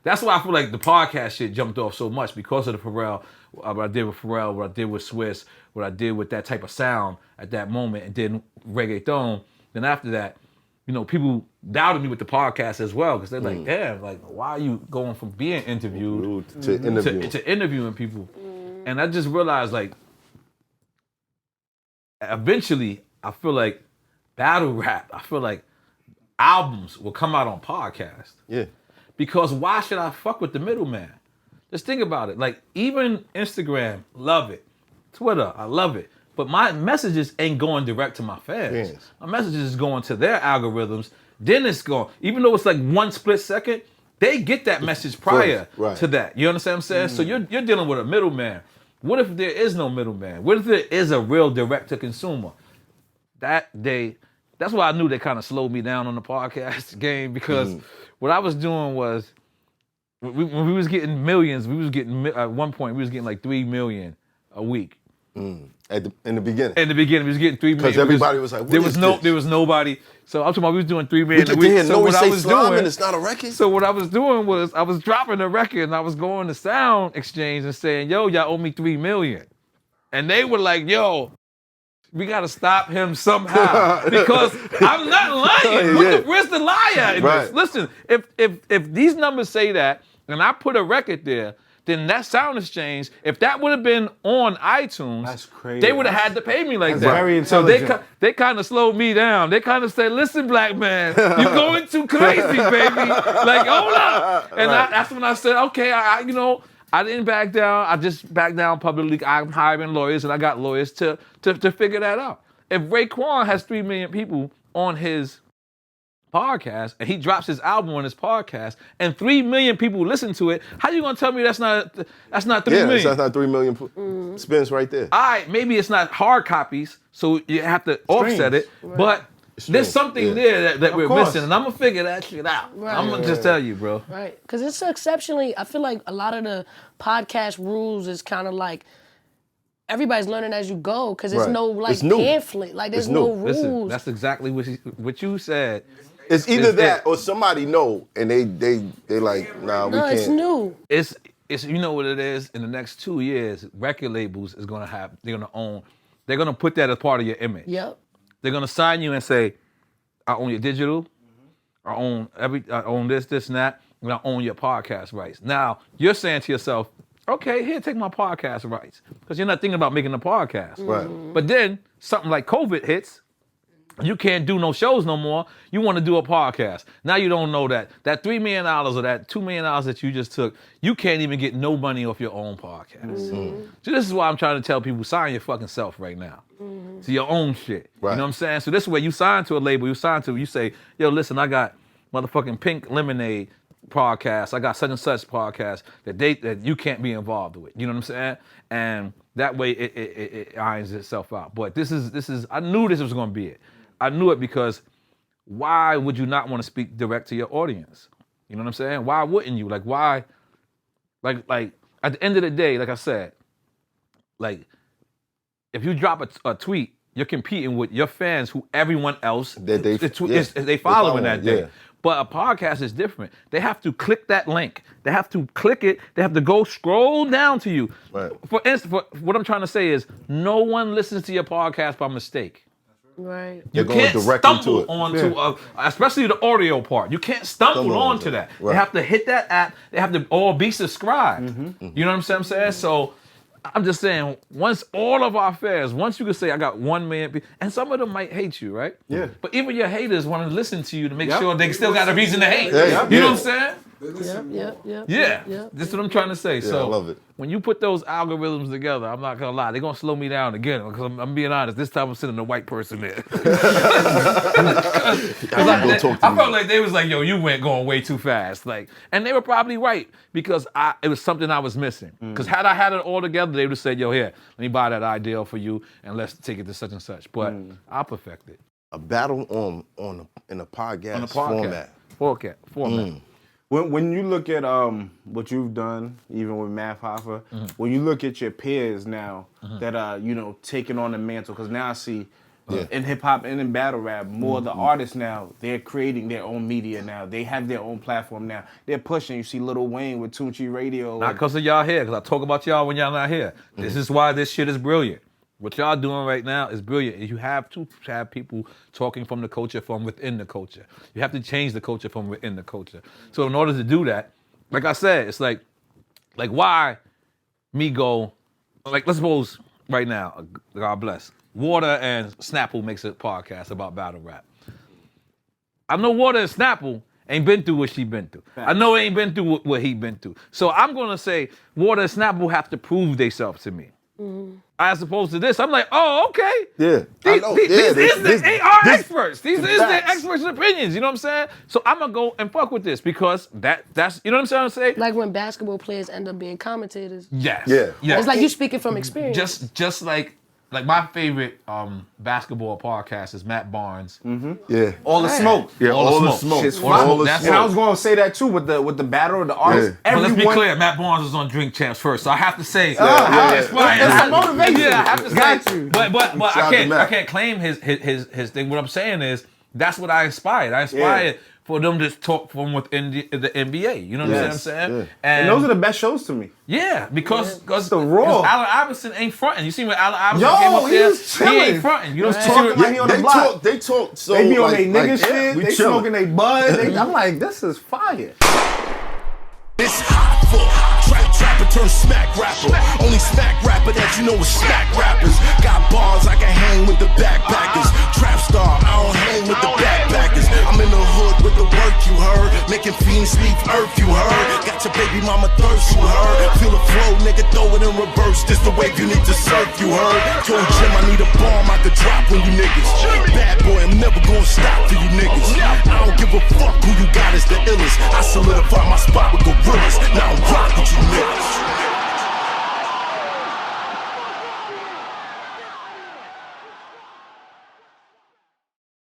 that's why I feel like the podcast shit jumped off so much because of the Pharrell, what I did with Pharrell, what I did with Swiss, what I did with that type of sound at that moment, and then reggaeton. Then after that, people doubted me with the podcast as well because they're like, damn, like, why are you going from being interviewed to interviewing people? And I just realized, like, eventually, I feel like battle rap, I feel like albums will come out on podcast. Yeah. Because why should I fuck with the middleman? Just think about it. Like, even Instagram, love it. Twitter, I love it. But my messages ain't going direct to my fans. Yes. My messages is going to their algorithms. Then it's going, even though it's like 1 split second, they get that message prior to that. You understand what I'm saying? So you're dealing with a middleman. What if there is no middleman? What if there is a real direct to consumer? That's why I knew they kind of slowed me down on the podcast game because what I was doing was, when we was getting millions, at one point, we was getting like 3 million a week. In the beginning. In the beginning, we was getting 3 million. Because everybody was like, there was nobody. So I'm talking about we was doing 3 million a week. So what I was doing, it's not a record. So what I was doing was I was dropping the record and I was going to Sound Exchange and saying, yo, y'all owe me 3 million. And they were like, yo, we gotta stop him somehow. Because I'm not lying. Where's the liar in this? Listen, if these numbers say that and I put a record there, then that Sound Exchange, if that would have been on iTunes, that's crazy. They would have had to pay me like that. Very intelligent. So they kind of slowed me down. They kind of said, listen, black man, you're going too crazy, baby. Like, hold up. And that's when I said, okay, I didn't back down. I just backed down publicly. I'm hiring lawyers, and I got lawyers to figure that out. If Raekwon has 3 million people on his podcast, and he drops his album on his podcast, and 3 million people listen to it, how you gonna tell me that's not 3 million? Yeah, that's not 3 million spins right there. All right, maybe it's not hard copies, so you have to offset it, but there's something there that we're missing, and I'm gonna figure that shit out. I'm gonna just tell you, bro. Right, because it's exceptionally, I feel like a lot of the podcast rules is kind of like, everybody's learning as you go, because there's no pamphlet, like there's no rules. Listen, that's exactly what you said. It's either that or somebody know and they like, nah, we can't. It's new. It's you know what it is. In the next 2 years, record labels they're gonna put that as part of your image. Yep. They're gonna sign you and say, I own your digital, I own this, and that, and I own your podcast rights. Now you're saying to yourself, okay, here, take my podcast rights, because you're not thinking about making a podcast. Right. But then something like COVID hits. You can't do no shows no more. You want to do a podcast. Now you don't know that $3 million or that $2 million that you just took, you can't even get no money off your own podcast. So this is why I'm trying to tell people, sign your fucking self right now. To your own shit. Right. You know what I'm saying? So this way you sign to a label, you say, yo, listen, I got motherfucking Pink Lemonade podcast, I got such and such podcast that you can't be involved with. You know what I'm saying? And that way it irons itself out. But this is I knew this was gonna be it. I knew it because why would you not want to speak direct to your audience? You know what I'm saying? Why wouldn't you? Like, why? Like at the end of the day, like I said, like if you drop a tweet, you're competing with your fans who everyone else they following that day. Yeah. But a podcast is different. They have to click that link. They have to click it. They have to go scroll down to you. Right. For instance, what I'm trying to say is no one listens to your podcast by mistake. Right. They're You going can't directly to stumble it. onto, especially the audio part. You can't stumble onto that. Right. They have to hit that app. They have to all be subscribed. You know what I'm saying? So I'm just saying, once all of our fans, once you can say, I got 1 million people, and some of them might hate you, right? Yeah. But even your haters want to listen to you to make sure they still got a reason to hate. Yeah. You know what I'm saying? Yep. Yeah. This is what I'm trying to say. Yeah, So I love it. when you put those algorithms together, I'm not gonna lie, they're gonna slow me down again. Because I'm being honest, this time I'm sending a white person there. I felt like they was like, yo, you went going way too fast. Like, and they were probably right, because it was something I was missing. Because had I had it all together, they would have said, yo, here, let me buy that ideal for you and let's take it to such and such. But I'll perfect it. A battle in a podcast format. When you look at what you've done, even with Math Hoffa, when you look at your peers now that are taking on the mantle, because now I see in hip hop and in battle rap. More the artists now, they're creating their own media now. They have their own platform now. They're pushing. You see Lil Wayne with Tunchi Radio. Not because of y'all here, because I talk about y'all when y'all not here. This is why this shit is brilliant. What y'all doing right now is brilliant. You have to have people talking from the culture from within the culture. You have to change the culture from within the culture. So in order to do that, like I said, it's like why me go, like let's suppose right now, God bless, Water and Snapple makes a podcast about battle rap. I know Water and Snapple ain't been through what she been through. I know ain't been through what he been through. So I'm gonna say Water and Snapple have to prove themselves to me. As opposed to this, I'm like, oh, okay. Yeah. These is our experts. These is their experts' opinions. You know what I'm saying? So I'm gonna go and fuck with this because that's you know what I'm saying? Like when basketball players end up being commentators. Yes. Yeah. It's like you speaking from experience. Just like my favorite basketball podcast is Matt Barnes. Yeah. All the smoke. Yeah, all the smoke. Shit's All fun. the That's- And I smoke. was going to say that too with the battle of the artists. Yeah. But let's be Everyone- clear, Matt Barnes was on Drink Champs first, so I have to say, That's a motivation. Yeah, I have to say, Got you. but Shout out I to Matt. can't claim his thing. What I'm saying is that's what I inspired. I inspired for them to talk from within the NBA. You know what I'm Yes. saying? Yeah. And those are the best shows to me. Yeah, because the raw. Allen Iverson ain't fronting. You see when Allen Iverson Yo, came up he there, was he chilling. ain't fronting. You know what I'm Talking saying? like he on the block. They talk so They be on like, their nigga like, shit. we They chilling. smoking they bud. I'm like, this is fire. It's hot for trapper turn smack rapper. Only smack rapper that you know is smack rappers. Got bars I can hang with the backpackers. Trap star, I don't hang with the backpackers. I'm in the hood with the work you heard. Making fiends leave earth you heard. Got your baby mama thirst you heard. Feel the flow, nigga, throw it in reverse. This the wave you need to surf you heard. Told Jim I need a bomb I could drop on you niggas. Bad boy, I'm never gonna stop for you niggas. I don't give a fuck who you got is the illest. I solidify my spot with gorillas. Now I'm rock with you niggas.